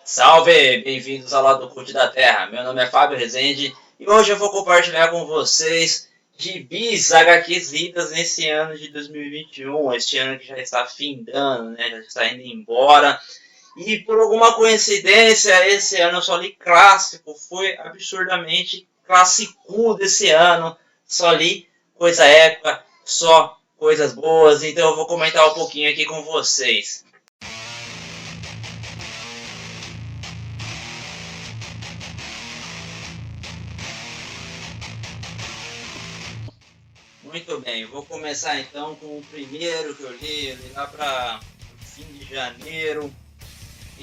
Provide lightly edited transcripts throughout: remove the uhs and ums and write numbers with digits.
Salve! Bem-vindos ao lado Cult da Terra. Meu nome é Fábio Rezende e hoje eu vou compartilhar com vocês gibis HQs lidas nesse ano de 2021, este ano que já está findando, né? Já está indo embora. E por alguma coincidência, esse ano eu só li clássico, foi absurdamente clássico desse ano. Só li coisa épica, só coisas boas, então eu vou comentar um pouquinho aqui com vocês. Muito bem, vou começar então com o primeiro que eu li lá para o fim de janeiro.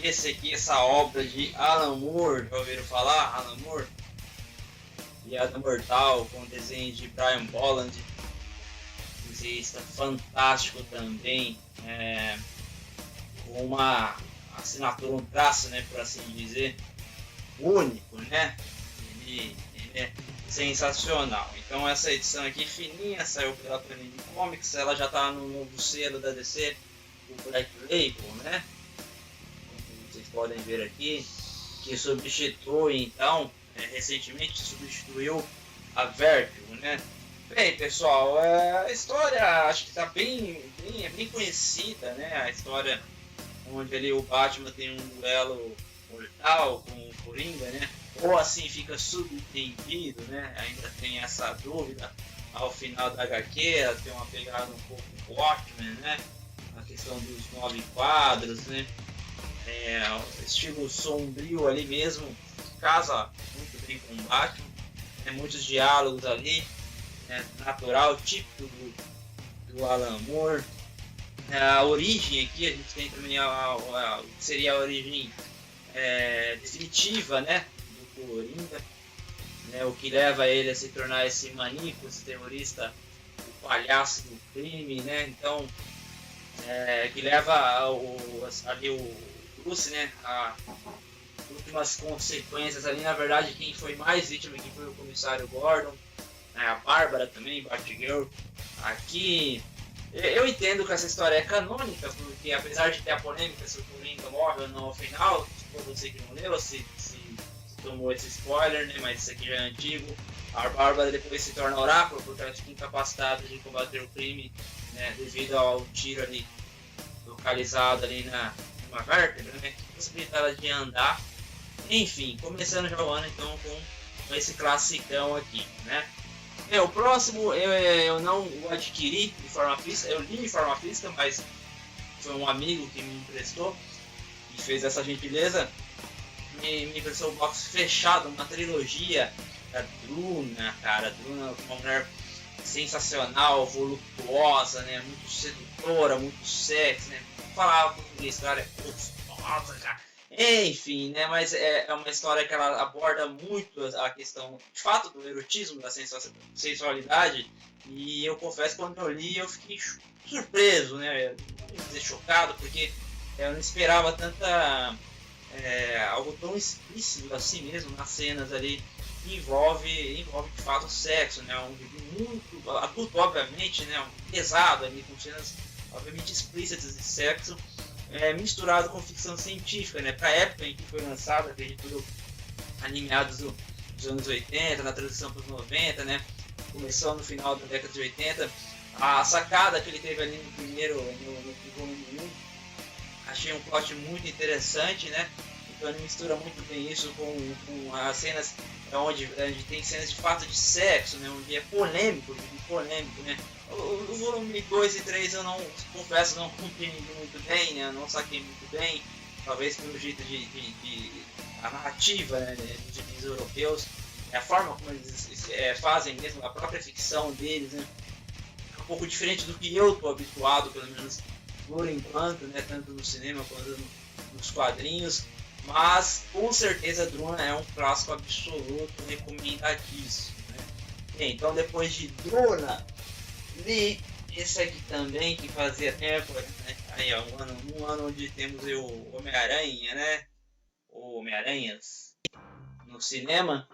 Esse aqui, essa obra de Alan Moore, já ouviram falar? Alan Moore? Piada Mortal, com desenho de Brian Bolland, desenhista fantástico também, com uma assinatura, um traço, né, por assim dizer, único, né? Ele é sensacional. Então essa edição aqui fininha, saiu pela Panini Comics, ela já está no novo selo da DC, o Black Label, né? Como vocês podem ver aqui, que substitui então, recentemente substituiu a Vertigo, né? Bem, pessoal, a história acho que está bem conhecida, né? A história onde ali o Batman tem um duelo mortal com o Coringa, né? Ou assim fica subentendido, né? Ainda tem essa dúvida ao final da HQ, ela tem uma pegada um pouco Watchmen, né? A questão dos 9 quadros, né? O estilo sombrio ali mesmo, casa muito bem com o Batman, né? Muitos diálogos ali, né? Natural, típico do Alan Moore. A origem aqui, a gente tem também seria a origem definitiva, né, do Coringa, né, o que leva ele a se tornar esse maníaco, esse terrorista, o palhaço do crime, né, então, que leva ali o Bruce, né, a últimas consequências ali. Na verdade, quem foi mais vítima aqui foi o comissário Gordon, né, a Bárbara também, Batgirl. Aqui eu entendo que essa história é canônica, porque apesar de ter a polêmica se o Coringa morre ou não ao final, você que não leu, se tomou esse spoiler, né? Mas isso aqui já é antigo. A Bárbara depois se torna oráculo porque ela fica incapacitada de combater o crime, né? Devido ao tiro ali localizado ali numa vértebra, né? Que possibilita ela de andar. Enfim, começando já o ano então com esse classicão aqui, né? O próximo eu não o adquiri de forma física, eu li de forma física, mas foi um amigo que me emprestou e fez essa gentileza, me emprestou um box fechado, uma trilogia da Druna, cara. A Druna é uma mulher sensacional, voluptuosa, né? Muito sedutora, muito sexy, né? Falava português, cara, é gostosa, cara. Enfim, né? Mas é uma história que ela aborda muito a questão, de fato, do erotismo, da sensualidade. E eu confesso que quando eu li, eu fiquei surpreso, né? Não vou dizer chocado, porque eu não esperava tanta algo tão explícito assim mesmo nas cenas ali que envolve de fato sexo, né? Um vídeo muito adulto, obviamente, né? Pesado ali, com cenas obviamente explícitas de sexo, misturado com ficção científica, né? Para a época em que foi lançado, acredito, animados dos anos 80, na transição para os 90, né? Começou no final da década de 80. A sacada que ele teve ali no primeiro, no volume 1, achei um plot muito interessante, né? Então ele mistura muito bem isso com as cenas onde tem cenas de fato de sexo, né? Onde é polêmico, né? O volume 2 e 3 eu não, confesso, não compreendi muito bem, né? Eu não saquei muito bem, talvez pelo jeito de a narrativa, né, dos gibis europeus, a forma como eles fazem mesmo, a própria ficção deles, né? É um pouco diferente do que eu estou habituado, pelo menos por enquanto, né? Tanto no cinema quanto nos quadrinhos. Mas com certeza Druna é um clássico absoluto, recomendadíssimo, né? Bem, então depois de Druna, li esse aqui também, que fazia tempo, né? Aí, ó, um ano onde temos o Homem-Aranha, né? O Homem-Aranhas no cinema.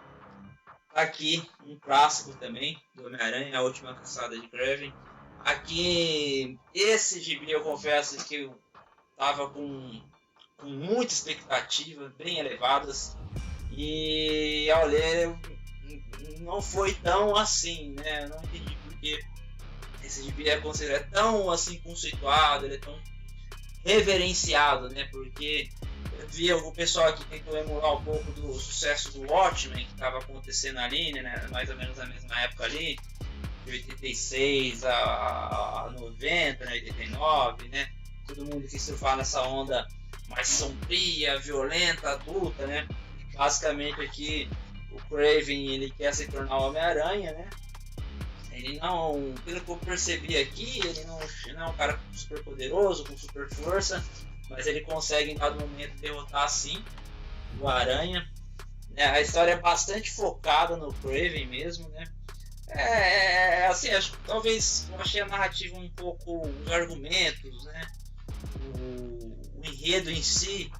Aqui um clássico também do Homem-Aranha, A Última Caçada de Kraven. Aqui esse gibi eu confesso que eu tava com com muita expectativa, bem elevadas, e ao ler não foi tão assim, né? Eu não entendi porque esse gibi é considerado tão assim conceituado, ele é tão reverenciado, né? Porque eu vi o pessoal aqui tentou emular um pouco do sucesso do Watchmen que estava acontecendo ali, né? Mais ou menos na mesma época ali, de 86 a 90, né? 89, né? Todo mundo quis surfar nessa onda mais sombria, violenta, adulta, né? Basicamente aqui o Craven ele quer se tornar o Homem-Aranha, né? Ele não, pelo que eu percebi aqui, ele não é um cara super poderoso, com super força, mas ele consegue em dado momento derrotar sim o Aranha. A história é bastante focada no Craven mesmo, né? Assim, acho que talvez eu achei a narrativa um pouco, os argumentos, né? O enredo em si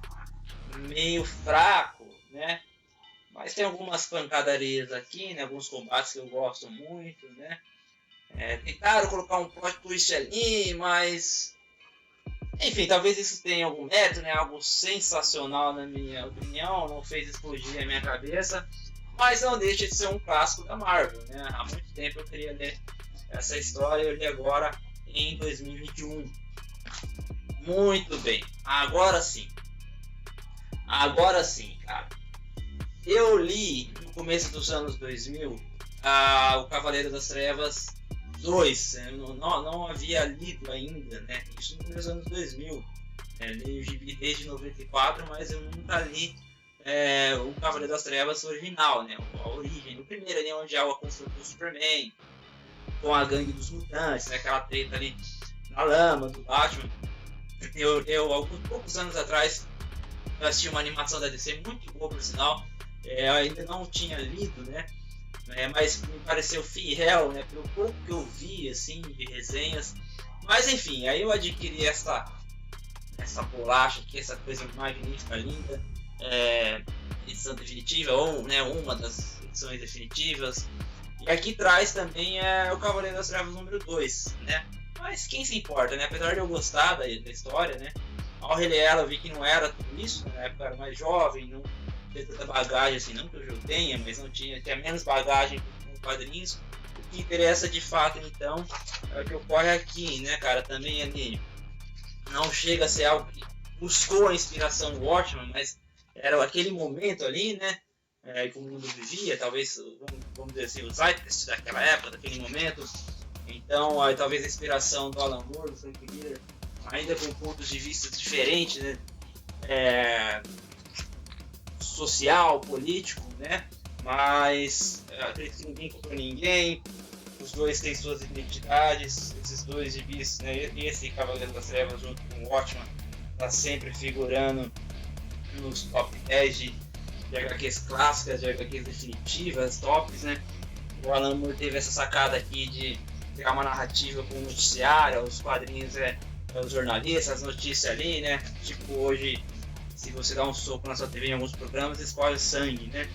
meio fraco, né? Mas tem algumas pancadarias aqui, né? Alguns combates que eu gosto muito, né? Tentaram colocar um plot twist ali, mas enfim, talvez isso tenha algum mérito, né? Algo sensacional na minha opinião, não fez explodir a minha cabeça, mas não deixa de ser um clássico da Marvel, né? Há muito tempo eu queria ler essa história e eu li agora em 2021. Muito bem, agora sim, cara. Eu li no começo dos anos 2000 o Cavaleiro das Trevas 2, eu não havia lido ainda, né? Isso nos meus anos 2000. Li o gibi desde 94, mas eu nunca li o Cavaleiro das Trevas original, né? A origem, o primeiro ali onde há o confronto do Superman com a gangue dos mutantes, né? Aquela treta ali na lama do Batman. Eu alguns poucos anos atrás eu assisti uma animação da DC muito boa, por sinal. Eu ainda não tinha lido, né? Mas me pareceu fiel, né? Pelo pouco que eu vi, assim, de resenhas. Mas enfim, aí eu adquiri essa bolacha aqui, essa coisa magnífica, linda, edição definitiva, ou né, uma das edições definitivas. E aqui traz também o Cavaleiro das Trevas número 2, né? Mas quem se importa, né? Apesar de eu gostar da história, né? Ao reler ela eu vi que não era tudo isso, na época eu era mais jovem, não tinha tanta bagagem assim, não que hoje eu tenha, mas não tinha menos bagagem com quadrinhos. O que interessa de fato então é o que ocorre aqui, né, cara? Também ali não chega a ser algo que buscou a inspiração do Watchmen, mas era aquele momento ali, né? Que o mundo vivia, talvez, vamos dizer assim, o zeitgeist daquela época, daquele momento. Então, talvez a inspiração do Alan Moore, do Frank Miller, ainda com pontos de vista diferentes, né? Social, político, né? Mas acredito que ninguém comprou ninguém. Os dois têm suas identidades, esses dois gibis, né? Esse Cavaleiro das Trevas junto com o Watchmen está sempre figurando nos top 10 de HQs clássicas, de HQs definitivas, tops, né? O Alan Moore teve essa sacada aqui de pegar uma narrativa com noticiário, os quadrinhos os jornalistas, as notícias ali, né? Tipo hoje, se você dá um soco na sua TV em alguns programas, escolhe sangue, né?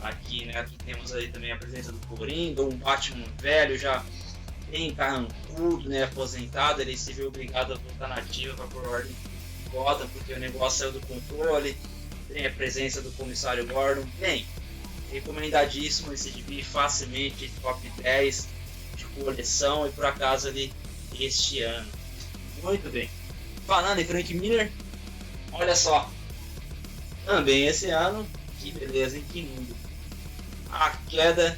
Aqui, né? Aqui temos aí também a presença do Coringa, um Batman velho já bem carrancudo, né? Aposentado, ele se viu obrigado a voltar na ativa para pôr ordem em Gotham, porque o negócio saiu do controle. Tem a presença do comissário Gordon. Bem, recomendadíssimo esse gibi, facilmente top 10 de coleção e por acaso ali este ano. Muito bem. Falando em Frank Miller, olha só. Também esse ano, que beleza, hein? Que lindo. A Queda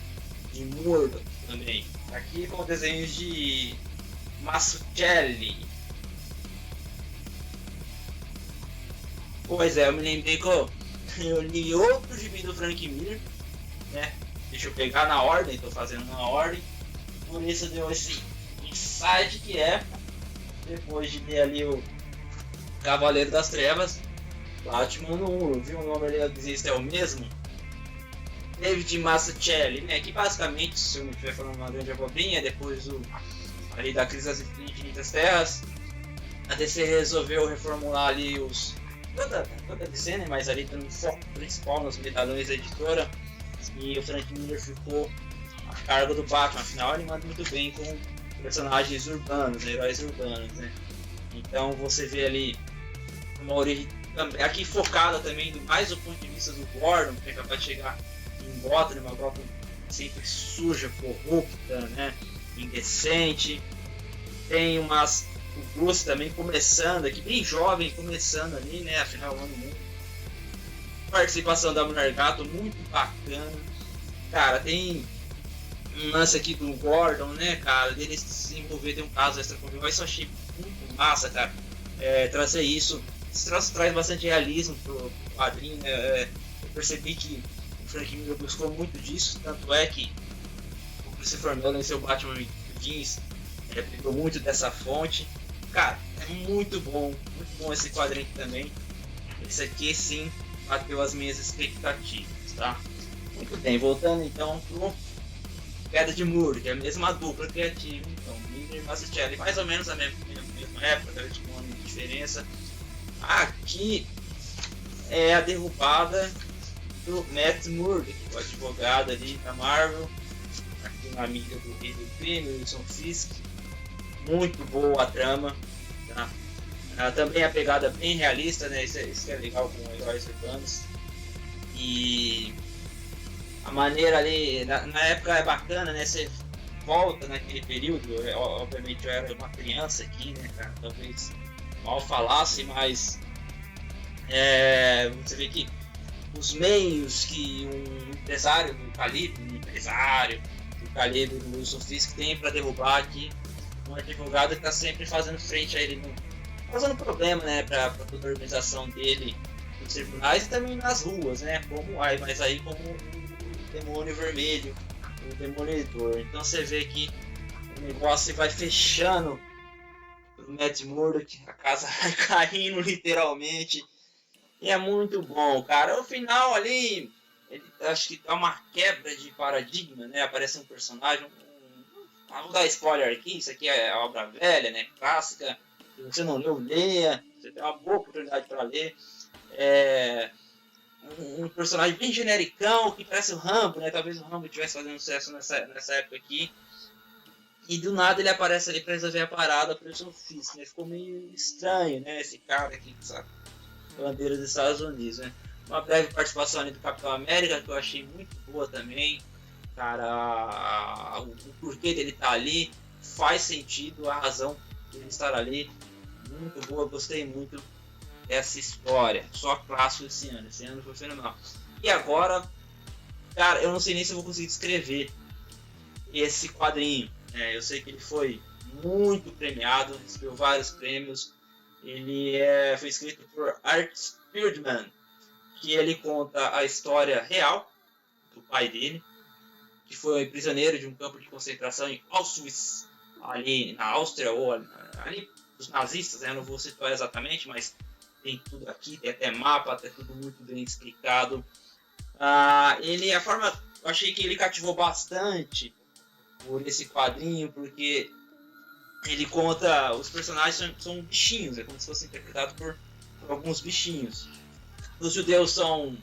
de Murdoch também. Aqui com desenhos de Mazzucchelli. Pois é, eu me lembrei que eu li outro gibi do Frank Miller, né? Deixa eu pegar na ordem, tô fazendo na ordem. Por isso deu esse insight que depois de ler ali o Cavaleiro das Trevas, Batman 1, viu o nome ali, eu dizia, é o mesmo? David Mazzucchelli, né? Que basicamente, se eu não estiver falando uma grande abobrinha, depois ali da Crise das Infinitas Terras, a DC resolveu reformular ali toda a DC, né? Mas ali tem um foco principal nos medalhões da editora, e o Frank Miller ficou a cargo do Batman. Afinal, ele manda muito bem com personagens urbanos, heróis urbanos, né? Então você vê ali uma origem aqui focada também mais do ponto de vista do Gordon, que é capaz de chegar em Gotham, uma Gotham sempre suja, corrupta, né, indecente. Tem o Bruce também começando aqui, bem jovem, começando ali, né, afinal ano muito. Participação da Mulher Gato muito bacana. Cara, tem um lance aqui do Gordon, né, cara, dele se envolver, tem um caso extraconjugal, isso eu achei muito massa, cara, trazer isso. Esse troço traz bastante realismo pro quadrinho, né? Eu percebi que o Frank Miller buscou muito disso, tanto é que o Christopher Nolan em seu Batman Begins pegou muito dessa fonte. Cara, é muito bom esse quadrinho aqui também. Esse aqui sim bateu as minhas expectativas, tá? Muito bem, voltando então pro Queda de Muro, que é a mesma dupla criativa, então, Miller e Mazzucchelli, mais ou menos a mesma época, de um ano de diferença. Aqui é a derrubada do Matt Murdock, o advogado ali da Marvel, aqui uma amiga do Rei do Crime, Wilson Fisk. Muito boa a trama, tá? Também a pegada bem realista, né? Isso que é legal com heróis urbanos. E a maneira ali, na época é bacana, né? Você volta naquele período, obviamente eu era uma criança aqui, né, cara? Talvez mal falasse, mas você vê que os meios que um empresário do calibre do Wilson Fisk tem para derrubar aqui um advogado que está sempre fazendo frente a ele, causando problema, né, para toda a organização dele nos tribunais e também nas ruas, né, mas aí como o demônio vermelho, o demolidor. Então você vê que o negócio vai fechando pro Matt Murdock, a casa vai caindo literalmente. E é muito bom, cara. O final ali, acho que dá uma quebra de paradigma, né? Aparece um personagem. Vou dar spoiler aqui, isso aqui é obra velha, né? Clássica. Se você não leu, leia. Você tem uma boa oportunidade para ler. Um personagem bem genericão, que parece o Rambo, né? Talvez o Rambo estivesse fazendo sucesso nessa época aqui. E do nada ele aparece ali para resolver a parada para o seu Fisk, né? Ficou meio estranho, né? Esse cara aqui, sabe? Bandeira dos Estados Unidos, né? Uma breve participação ali do Capitão América, que eu achei muito boa também. Cara, o porquê dele estar ali faz sentido, a razão dele estar ali. Muito boa, gostei muito dessa história. Só clássico esse ano foi fenomenal. E agora, cara, eu não sei nem se eu vou conseguir descrever esse quadrinho. Eu sei que ele foi muito premiado, recebeu vários prêmios. Ele foi escrito por Art Spiegelman, que ele conta a história real do pai dele, que foi prisioneiro de um campo de concentração em Auschwitz, ali na Áustria, ou ali dos nazistas, né? Eu não vou citar exatamente, mas tem tudo aqui, tem até mapa, tem tudo muito bem explicado. Eu achei que ele cativou bastante por esse quadrinho, porque ele conta, os personagens são bichinhos, é como se fosse interpretado por alguns bichinhos. Os judeus são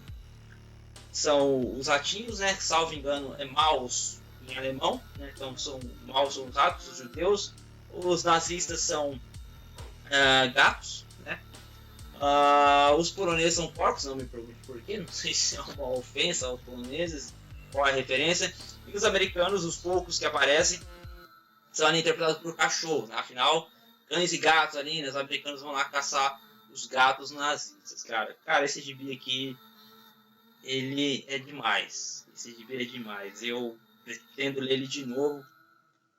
os ratinhos, né? Salvo engano, é maus em alemão, né? Então são maus ou ratos, os judeus. Os nazistas são gatos, né? Os poloneses são porcos, não me pergunte por quê, não sei se é uma ofensa aos poloneses, qual é a referência. E os americanos, os poucos que aparecem, são ali interpretados por cachorros, né? Afinal, cães e gatos ali, né? Os americanos vão lá caçar os gatos nazistas, cara. Cara, esse gibi aqui, ele é demais. Esse gibi é demais. Eu pretendo ler ele de novo,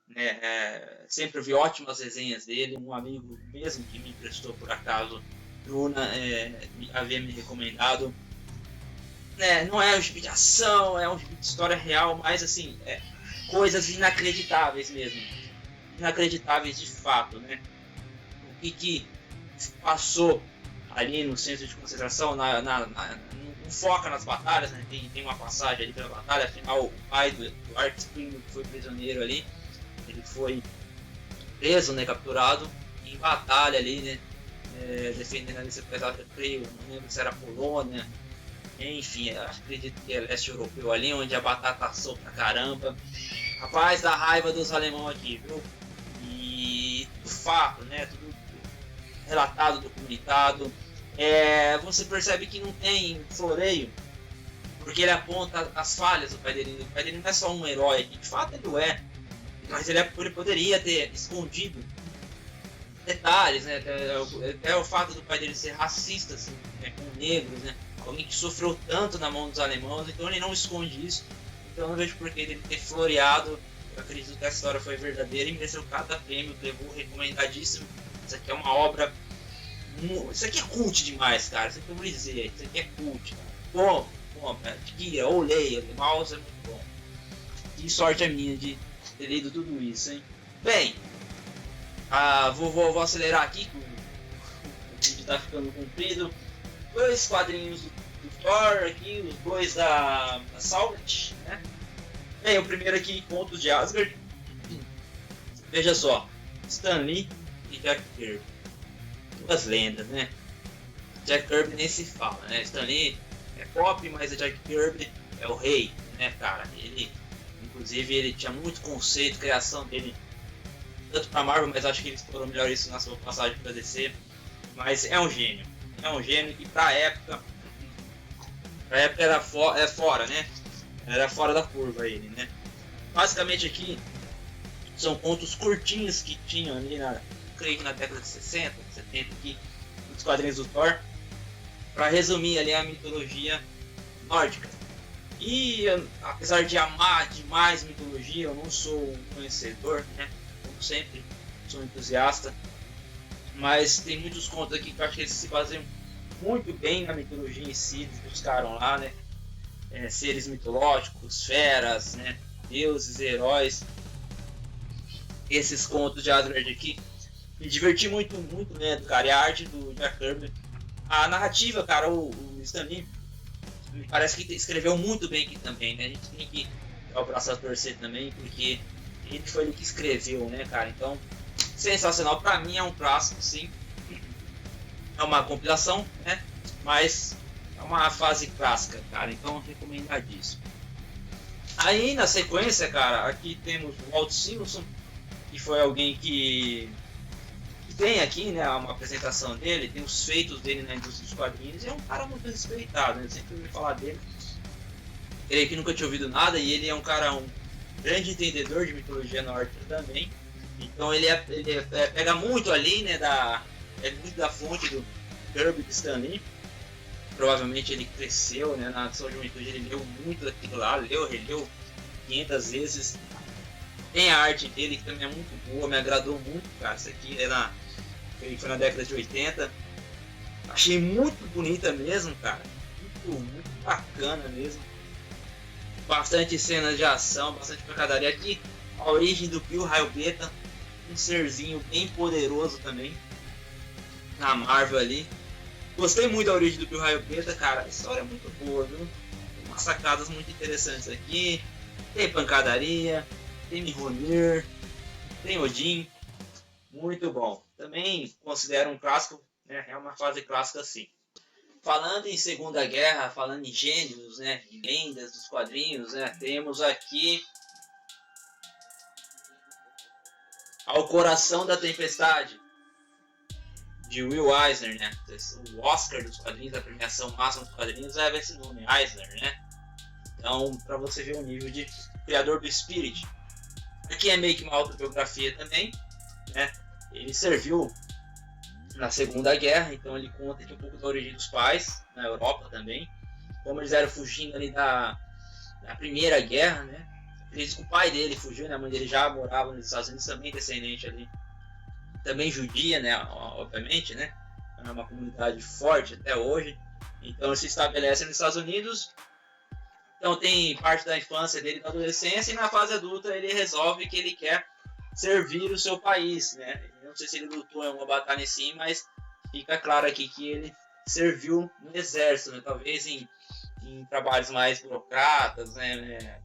né? Sempre vi ótimas resenhas dele. Um amigo mesmo que me emprestou, por acaso, Bruna, havia me recomendado. Não é um gibi de ação, é um gibi de história real, mas assim, coisas inacreditáveis mesmo. Inacreditáveis de fato, né? O que passou ali no centro de concentração, não foca nas batalhas, né? Tem uma passagem ali pela batalha, afinal o pai do Art Spiegelman, que foi prisioneiro ali, ele foi preso, né, capturado em batalha ali, né, defendendo ali seu pesado freio, não lembro se era Polônia, enfim, acredito que é leste europeu ali, onde a batata assou pra caramba. Rapaz, dá raiva dos alemães aqui, viu? E o fato, né, tudo relatado, documentado, você percebe que não tem floreio, porque ele aponta as falhas do pai dele. O pai dele não é só um herói, de fato ele é, mas ele poderia ter escondido detalhes, né? Até o fato do pai dele ser racista, assim, né, com negros, né? Alguém que sofreu tanto na mão dos alemães, então ele não esconde isso. Então eu não vejo por que ele ter floreado. Eu acredito que a história foi verdadeira e mereceu cada prêmio, levou recomendadíssimo. Isso aqui é uma obra. Isso aqui é cult demais, cara. Isso aqui eu vou dizer. Isso aqui é cult, cara. Bom, adquira ou leia. O mouse é muito bom. Que sorte a minha de ter lido tudo isso, hein? Bem, vou acelerar aqui, que o vídeo tá ficando comprido. 2 quadrinhos do Thor aqui, os 2 da Salvat, né? Bem, o primeiro aqui, Contos de Asgard. Veja só, Stan Lee e Jack Kirby. 2 lendas, né? Jack Kirby nem se fala, né? Stan Lee é pop, mas o Jack Kirby é o rei, né, cara? Inclusive, ele tinha muito conceito, criação dele, tanto pra Marvel, mas acho que ele explorou melhor isso na sua passagem pra DC. Mas é um gênio que pra época era fora, né? Era fora da curva ele, né? Basicamente aqui são contos curtinhos que tinham ali creio que na década de 60, 70 aqui, nos quadrinhos do Thor, para resumir ali a mitologia nórdica. E apesar de amar demais mitologia, eu não sou um conhecedor, né? Como sempre, sou um entusiasta, mas tem muitos contos aqui que eu acho que eles se baseiam muito bem na mitologia em si, eles buscaram lá, né? Seres mitológicos, feras, né? Deuses, heróis. Esses contos de Asgard aqui me diverti muito lendo, cara. E a arte do Jack Kirby, a narrativa, cara, o Stan Lee me parece que escreveu muito bem aqui também, né? A gente tem que dar o braço a torcer também, porque ele foi ele que escreveu, né, cara? Então, sensacional. Pra mim é um clássico, sim. É uma compilação, né? Mas é uma fase clássica, cara. Então, recomendadíssimo. Aí, na sequência, cara, aqui temos o Walt Simonson, que foi alguém que tem aqui, né, uma apresentação dele, tem os feitos dele na indústria dos quadrinhos, e é um cara muito respeitado, né? Eu sempre ouvi falar dele. Ele aqui nunca tinha ouvido nada, e ele é um cara, um grande entendedor de mitologia nórdica também. Então ele pega muito ali, né, muito da fonte do Kirby de Stan Lee. Provavelmente ele cresceu, né, na sua juventude, ele leu muito daquilo lá, releu 500 vezes. Tem a arte dele que também é muito boa, me agradou muito, cara. Isso aqui foi na década de 80. Achei muito bonita mesmo, cara. Muito bacana mesmo. Bastante cenas de ação, bastante pancadaria. Aqui, a origem do Bill Raio Beta, um serzinho bem poderoso também na Marvel ali. Gostei muito da origem do Bill Raio Beta, cara. A história é muito boa, viu? Tem umas sacadas muito interessantes aqui. Tem pancadaria, tem Mjolnir, tem Odin. Muito bom. Também considero um clássico, né? É uma fase clássica sim. Falando em Segunda Guerra, falando em gênios, né? Em lendas dos quadrinhos, né? Temos aqui Ao Coração da Tempestade, de Will Eisner, né? O Oscar dos quadrinhos, a premiação máxima dos quadrinhos leva esse nome, Eisner, né? Então, para você ver o nível de criador do Spirit. Aqui é meio que uma autobiografia também, né? Ele serviu na Segunda Guerra, então ele conta aqui um pouco da origem dos pais, na Europa também, como eles eram fugindo ali da Primeira Guerra, né? Acredito que o pai dele fugiu, né? A mãe dele já morava nos Estados Unidos, também descendente ali, também judia, né? Obviamente, né? É uma comunidade forte até hoje. Então ele se estabelece nos Estados Unidos. Então tem parte da infância dele, da adolescência, e na fase adulta ele resolve que ele quer servir o seu país, né? Não sei se ele lutou em uma batalha em si, mas fica claro aqui que ele serviu no exército, né? Talvez em trabalhos mais burocratas, né?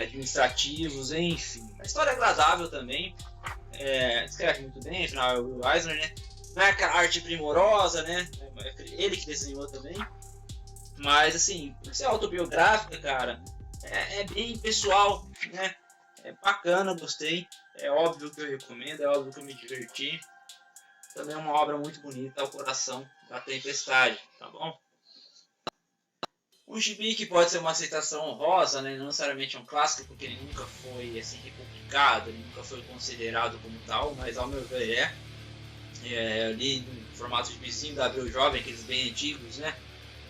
Administrativos, enfim. A história é agradável também, escreve muito bem, afinal é o Will Eisner, né? Não é aquela arte primorosa, né? Ele que desenhou também. Mas, assim, por ser autobiográfica, cara, é bem pessoal, né? É bacana, gostei. É óbvio que eu recomendo, é óbvio que eu me diverti. também é uma obra muito bonita, O Coração da Tempestade, tá bom? Um gibi que pode ser uma aceitação honrosa, né? Não necessariamente é um clássico, porque ele nunca foi assim, republicado, ele nunca foi considerado como tal, mas ao meu ver é ali no formato de bicinho da Abril Jovem, aqueles bem antigos, né?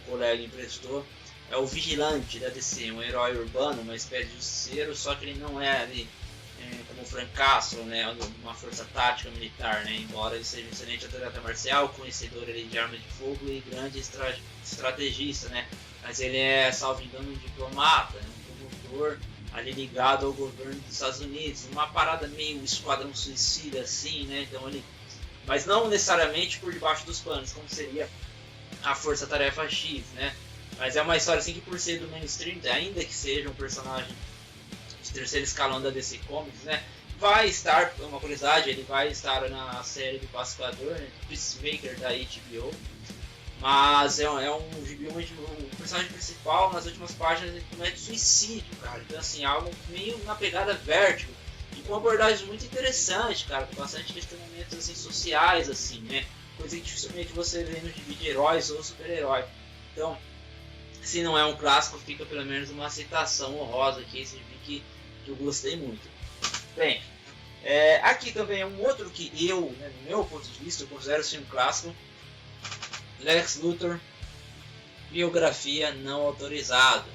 O colega emprestou. É o Vigilante da DC, um herói urbano, uma espécie de justiceiro, só que ele não é ali como o Frank Castle, né, uma força tática militar, né, embora ele seja um excelente atleta marcial, conhecedor ali, de armas de fogo e grande estrategista, né, mas ele é, salvo engano, um diplomata, um promotor ali ligado ao governo dos Estados Unidos, uma parada meio esquadrão suicida assim, né, então ele, mas não necessariamente por debaixo dos panos, como seria a Força Tarefa X, né, mas é uma história assim que por ser do mainstream, ainda que seja um personagem de terceiro escalão da DC Comics, né? Vai estar, uma curiosidade, ele vai estar na série do Pacificador, né? Peacemaker da HBO. Mas é um gibi onde o personagem principal, nas últimas páginas, ele comete suicídio, cara. Então, assim, algo meio na pegada Vértigo. E com uma abordagem muito interessante, cara. Com bastante questionamentos assim, sociais, assim, né? Coisa que dificilmente você vê no gibi de heróis ou super-herói. Então, se não é um clássico, fica pelo menos uma citação honrosa aqui, esse gibi que eu gostei muito. Bem, aqui também é um outro que eu, né, no meu ponto de vista, eu considero assim um clássico. Lex Luthor, biografia não autorizada.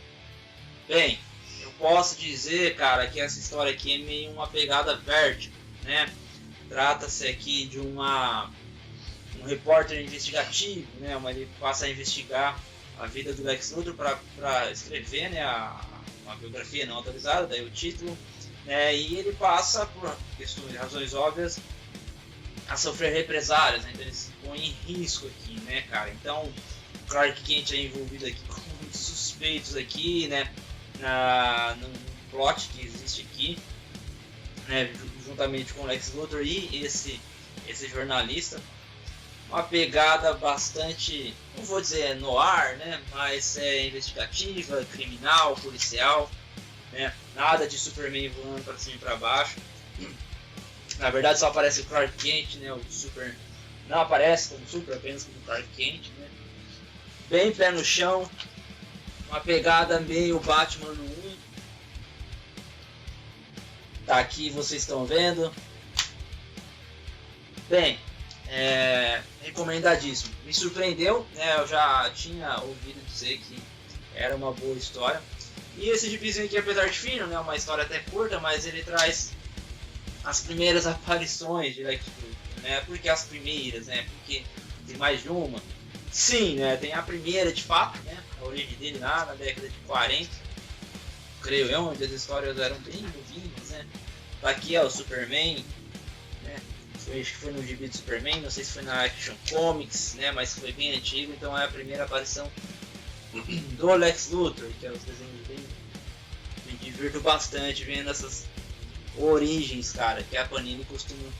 Bem, eu posso dizer, cara, que essa história aqui é meio uma pegada Vértigo, né? Trata-se aqui de um repórter investigativo, né? Ele passa a investigar a vida do Lex Luthor para escrever, né, uma biografia não autorizada, daí o título, né, e ele passa, por questões, razões óbvias, a sofrer represálias, né, então ele se põe em risco aqui, né, cara. Então o Clark Kent é envolvido aqui com muitos suspeitos aqui, né, no plot que existe aqui, né, juntamente com o Lex Luthor e esse jornalista. Uma pegada bastante, não vou dizer noir, né, mas é investigativa, criminal, policial, né, nada de Superman voando para cima e para baixo. Na verdade só aparece o Clark Kent, né, o Super não aparece como Super, apenas como Clark Kent, né, bem pé no chão, uma pegada meio Batman no 1. Tá aqui, vocês estão vendo. Bem, recomendadíssimo. Me surpreendeu, né? Eu já tinha ouvido dizer que era uma boa história. E esse gibizinho aqui, apesar de fino, né? Uma história até curta, mas ele traz as primeiras aparições de Lex Luthor, né? Por que as primeiras, né? Porque tem mais de uma. Sim, né? Tem a primeira de fato, né? A origem dele lá na década de 40. Creio eu, onde as histórias eram bem novinhas, né? Aqui é o Superman, né? Acho que foi no gibi do Superman, não sei se foi na Action Comics, né, mas foi bem antigo, então é a primeira aparição do Lex Luthor, que é os desenhos bem... Me divirto bastante vendo essas origens, cara, que a Panini costuma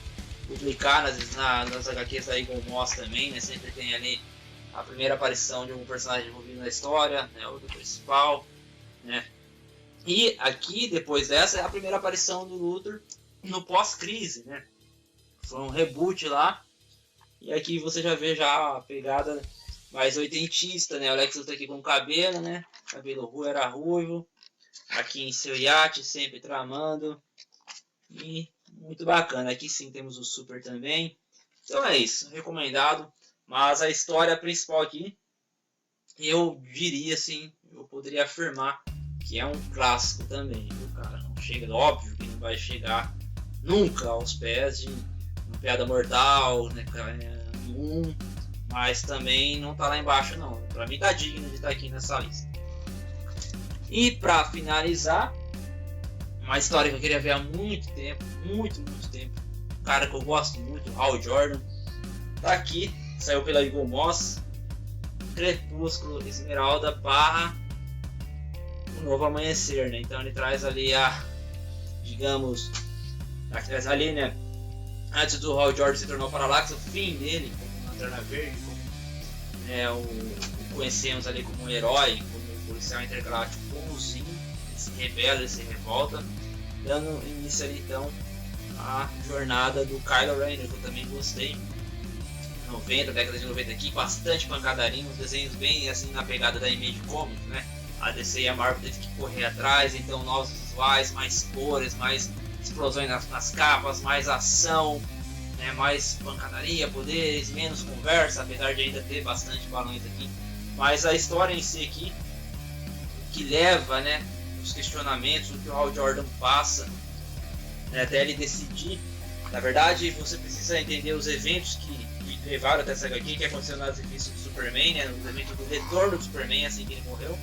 publicar nas HQs da Eagle Moss também, né, sempre tem ali a primeira aparição de um personagem envolvido na história, né, o do principal, né, e aqui, depois dessa, é a primeira aparição do Luthor no pós-crise, né. Foi um reboot lá. E aqui você já vê já a pegada mais oitentista, né? O Lex Luthor aqui com cabelo, né? Cabelo era ruivo. Aqui em seu iate, sempre tramando. E muito bacana. Aqui sim temos o Super também. Então é isso, recomendado. Mas a história principal aqui, eu diria assim, eu poderia afirmar que é um clássico também, viu, cara? Não chega, óbvio que não vai chegar nunca aos pés de Piada Mortal, né, mas também não tá lá embaixo não. Pra mim tá digno de estar aqui nessa lista. E pra finalizar, uma história que eu queria ver há muito tempo, muito tempo, um cara que eu gosto muito, Hal Jordan, tá aqui, saiu pela Eagle Moss, Crepúsculo, Esmeralda barra o Novo Amanhecer, né? Então ele traz ali digamos, ali, né? Antes do Hal Jordan se tornar Parallax, o fim dele como Lanterna Verde, como, né, o conhecemos ali como um herói, como um policial intergaláctico bonzinho, ele se rebela, ele se revolta, dando início ali então a jornada do Kylo Ren, que eu também gostei 90, década de 90 aqui, bastante pancadaria, uns desenhos bem assim na pegada da Image Comics, né? A DC e a Marvel teve que correr atrás, então novos visuais, mais cores, mais explosões nas capas, mais ação, né? Mais pancadaria, poderes, menos conversa, apesar de ainda ter bastante balões aqui. Mas a história em si aqui, que leva, né, os questionamentos, o que o Hal Jordan passa, né, até ele decidir. Na verdade, você precisa entender os eventos que levaram até essa HQ, que aconteceu nas revistas do Superman, né, nos eventos do retorno do Superman, assim que ele morreu.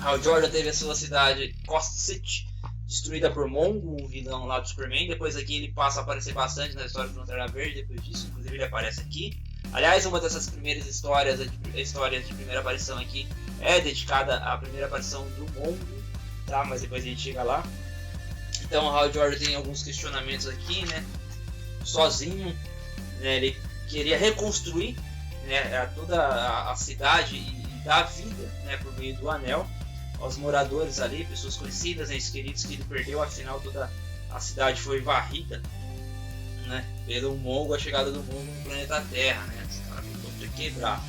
Hal Jordan teve a sua cidade, Coast City, destruída por Mongo, um vilão lá do Superman. Depois aqui ele passa a aparecer bastante na história do Lanterna Verde, depois disso, inclusive ele aparece aqui. Aliás, uma dessas primeiras histórias de primeira aparição aqui é dedicada à primeira aparição do Mongo, tá? Mas depois a gente chega lá. Então o Hal Jordan tem alguns questionamentos aqui, né? Sozinho, né? Ele queria reconstruir, né, toda a cidade e dar vida, né, por meio do anel aos moradores ali, pessoas conhecidas, entes queridos que ele perdeu. Afinal, toda a cidade foi varrida, né, pelo Mongo, a chegada do Mongo no planeta Terra, né? Os caras tentam quebrar.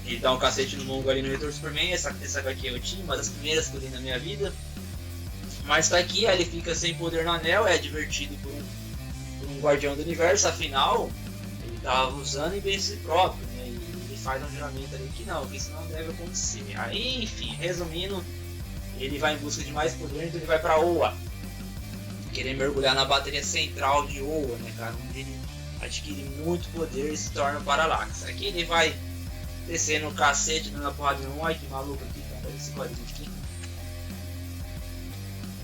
Ele dá um cacete no Mongo ali no Retorno do Superman. Essa HQ eu tinha, uma das primeiras que eu li na minha vida. Mas tá aqui, aí ele fica sem poder no anel, é advertido por um guardião do universo. Afinal, ele tava usando em benefício próprio, né? E ele faz um juramento ali que não, que isso não deve acontecer. Aí, enfim, resumindo, ele vai em busca de mais poder, então ele vai pra Oa, querer mergulhar na bateria central de Oa, né, cara? Onde ele adquire muito poder e se torna o Parallax. Aqui ele vai descendo o cacete, dando a porrada de um. Olha que maluco aqui, cara, esse quadrinho aqui.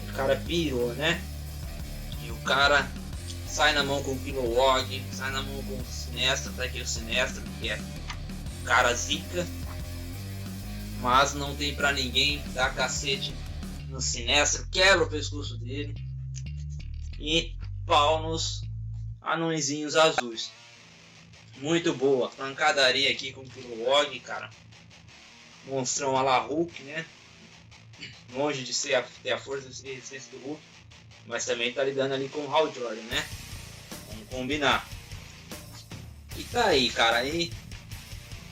O cara pirou, né? E o cara sai na mão com o Kilowog, sai na mão com o Sinestro, tá aqui o Sinestro, que é o cara zica. Mas não tem pra ninguém, dá cacete no Sinestro, quebra o pescoço dele. E pau nos anõezinhos azuis. Muito boa, pancadaria aqui com o Kilowog, cara. Monstrão a la Hulk, né? Longe de ter a força e resistência do Hulk, mas também tá lidando ali com o Hal Jordan, né? Vamos combinar. E tá aí, cara. Aí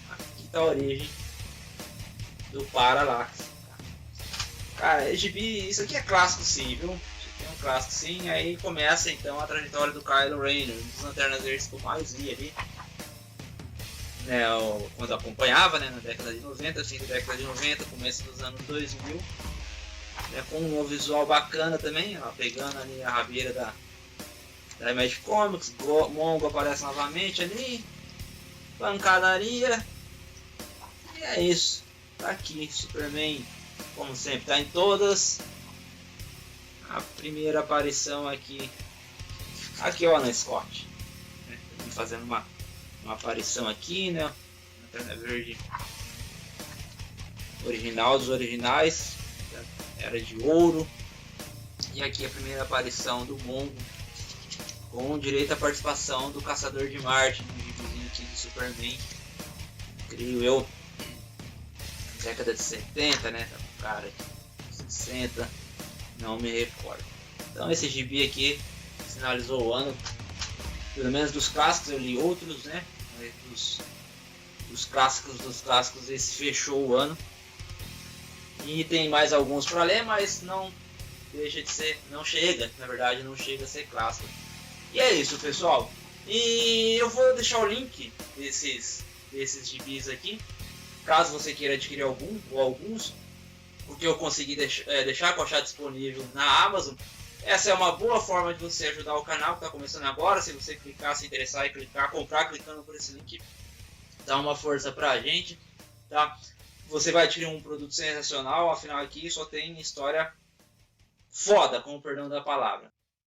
aqui tá a origem do Parallax. Cara, isso aqui é clássico sim, viu? Isso aqui é um clássico sim. Aí começa então a trajetória do Kyle Rayner, um dos Lanternas Verdes que eu mais vi ali. Né, quando acompanhava, né, na década de 90, fim da década de 90, começo dos anos 2000, né, com um visual bacana também, ó, pegando ali a rabeira da Image Comics. Mongo aparece novamente ali, pancadaria, e é isso, tá aqui, Superman, como sempre, tá em todas. A primeira aparição aqui ó, Alan Scott, né, fazendo uma aparição aqui, né? Lanterna Verde original dos originais, era de ouro. E aqui a primeira aparição do Mongo, com direito à participação do Caçador de Marte, no videozinho aqui do Superman, creio eu, década de 70, né? O cara 60, não me recordo. Então esse gibi aqui sinalizou o ano, pelo menos dos clássicos. Eu li outros, né? Dos clássicos, esse fechou o ano. E tem mais alguns para ler, mas não deixa de ser, não chega, na verdade não chega a ser clássico. E é isso, pessoal. E eu vou deixar o link desses gibis aqui, caso você queira adquirir algum ou alguns, porque eu consegui deixar com achar disponível na Amazon. Essa é uma boa forma de você ajudar o canal que está começando agora. Se você clicar, se interessar e clicar, comprar clicando por esse link, dá uma força pra gente, tá? Você vai adquirir um produto sensacional, afinal aqui só tem história foda, com o perdão da palavra.